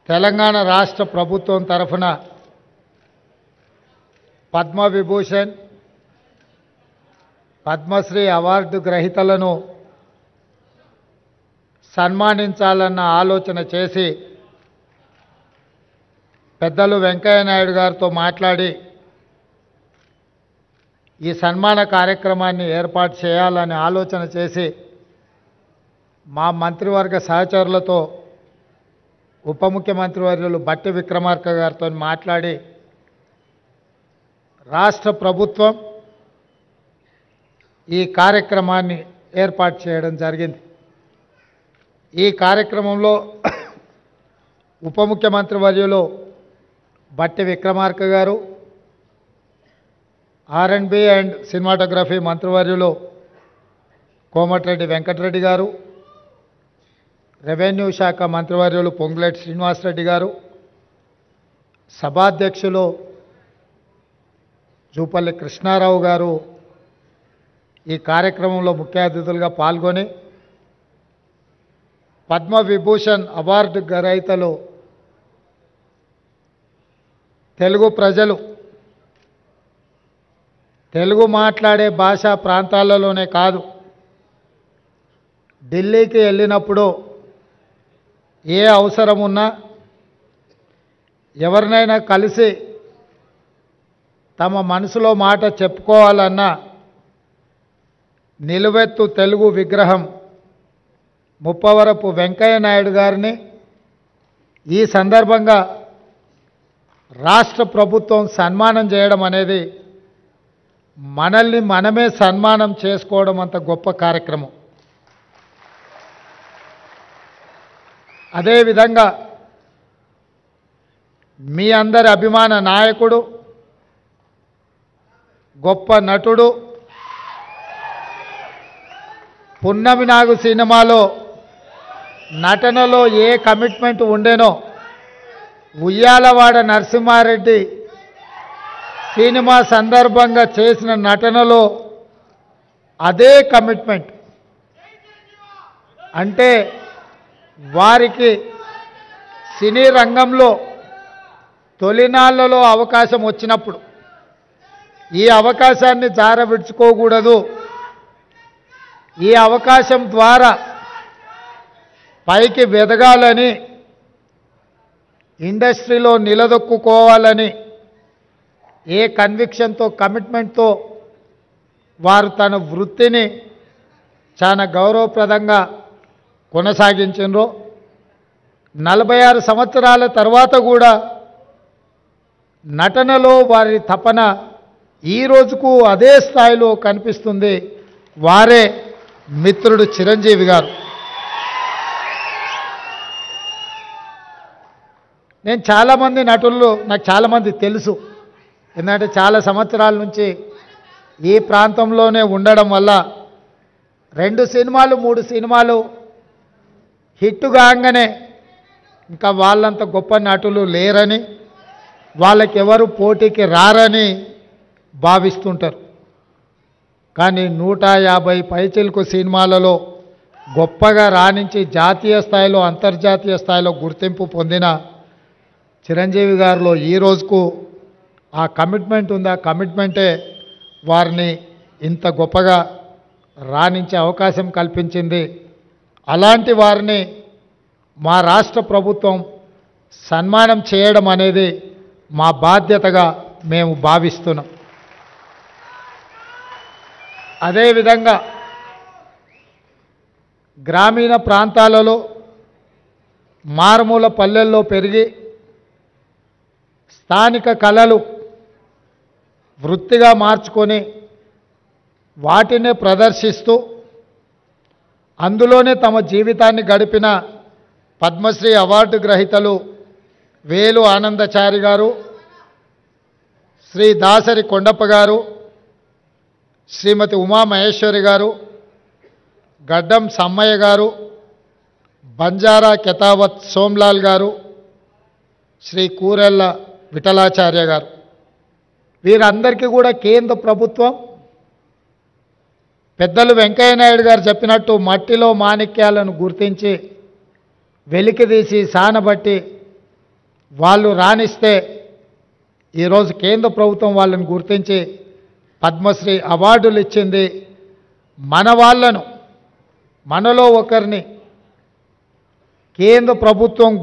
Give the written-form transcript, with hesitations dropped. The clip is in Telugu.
తెలంగాణ రాష్ట్ర ప్రభుత్వం తరఫున పద్మవిభూషణ్ పద్మశ్రీ అవార్డు గ్రహీతలను సన్మానించాలన్న ఆలోచన చేసి పెద్దలు వెంకయ్య నాయుడు గారితో మాట్లాడి ఈ సన్మాన కార్యక్రమాన్ని ఏర్పాటు చేయాలని ఆలోచన చేసి మా మంత్రివర్గ సహచరులతో ఉప ముఖ్యమంత్రి వర్యులు బట్టి విక్రమార్క గారితో మాట్లాడి రాష్ట్ర ప్రభుత్వం ఈ కార్యక్రమాన్ని ఏర్పాటు చేయడం జరిగింది. ఈ కార్యక్రమంలో ఉప ముఖ్యమంత్రి వర్యులు బట్టి విక్రమార్క గారు, R&B అండ్ సినిమాటోగ్రఫీ మంత్రివర్యులు కోమటిరెడ్డి వెంకటరెడ్డి గారు, రెవెన్యూ శాఖ మంత్రివర్యులు పొంగులేటి శ్రీనివాసరెడ్డి గారు, సభాధ్యక్షులు జూపల్లి కృష్ణారావు గారు ఈ కార్యక్రమంలో ముఖ్య అతిథులుగా పాల్గొని పద్మవిభూషణ్ అవార్డు గ్రహీతలు తెలుగు ప్రజలు తెలుగు మాట్లాడే భాషా ప్రాంతాలలోనే కాదు, ఢిల్లీకి వెళ్ళినప్పుడు ఏ అవసరం ఉన్నా ఎవరినైనా కలిసి తమ మనసులో మాట చెప్పుకోవాలన్నా నిలువెత్తు తెలుగు విగ్రహం ముప్పవరపు వెంకయ్య నాయుడు గారిని ఈ సందర్భంగా రాష్ట్ర ప్రభుత్వం సన్మానం చేయడం అనేది మనల్ని మనమే సన్మానం చేసుకోవడం అంత గొప్ప కార్యక్రమం. అదేవిధంగా మీ అందరి అభిమాన నాయకుడు, గొప్ప నటుడు, పున్నమి నాగు సినిమాలో నటనలో a commitment ఉండేనో Uyyalawada Narasimha Reddy cinema సందర్భంగా చేసిన నటనలో అదే కమిట్మెంట్. అంటే వారికి సినీ రంగంలో తొలినాళ్లలో అవకాశం వచ్చినప్పుడు ఈ అవకాశాన్ని జారవిడ్చుకోకూడదు, ఈ అవకాశం ద్వారా పైకి వెదగాలని, ఇండస్ట్రీలో నిలదొక్కుకోవాలని ఏ కన్విక్షన్తో కమిట్మెంట్తో వారు తన వృత్తిని చాలా గౌరవప్రదంగా కొనసాగించారో 46 సంవత్సరాల తర్వాత కూడా నటనలో వారి తపన ఈ రోజుకు అదే స్థాయిలో కనిపిస్తుంది. వారే మిత్రుడు చిరంజీవి గారు. నేను చాలామంది నటులు నాకు చాలామంది తెలుసు, ఎందుకంటే చాలా సంవత్సరాల నుంచి ఈ ప్రాంతంలోనే ఉండడం వల్ల 2 సినిమాలు 3 సినిమాలు హిట్ కాగానే ఇంకా వాళ్ళంత గొప్ప నటులు లేరని, వాళ్ళకి ఎవరు పోటీకి రారని భావిస్తుంటారు. కానీ 150 పైచిలకు సినిమాలలో గొప్పగా రాణించి జాతీయ స్థాయిలో అంతర్జాతీయ స్థాయిలో గుర్తింపు పొందిన చిరంజీవి గారిలో ఈ రోజుకు ఆ కమిట్మెంట్ ఉంది. ఆ కమిట్మెంటే వారిని ఇంత గొప్పగా రాణించే అవకాశం కల్పించింది. అలాంటి వారిని మా రాష్ట్ర ప్రభుత్వం సన్మానం చేయడం అనేది మా బాధ్యతగా మేము భావిస్తున్నాం. అదేవిధంగా గ్రామీణ ప్రాంతాలలో మారుమూల పల్లెల్లో పెరిగి స్థానిక కళలు వృత్తిగా మార్చుకొని వాటినే ప్రదర్శిస్తూ అందులోనే తమ జీవితాన్ని గడిపిన పద్మశ్రీ అవార్డు గ్రహీతలు వేలు ఆనందచారి గారు, శ్రీ దాసరి కొండప్ప గారు, శ్రీమతి ఉమామహేశ్వరి గారు, గడ్డం సమ్మయ్య గారు, బంజారా కెతావత్ సోమ్లాల్ గారు, శ్రీ కూరెళ్ళ విఠలాచార్య గారు, వీరందరికీ కూడా కేంద్ర ప్రభుత్వం పెద్దలు వెంకయ్య నాయుడు గారు చెప్పినట్టు మట్టిలో మాణిక్యాలను గుర్తించి వెలికితీసి సానబట్టి వాళ్ళు రాణిస్తే ఈరోజు కేంద్ర ప్రభుత్వం వాళ్ళని గుర్తించి పద్మశ్రీ అవార్డులు ఇచ్చింది. మన వాళ్ళను, మనలో ఒకరిని కేంద్ర ప్రభుత్వం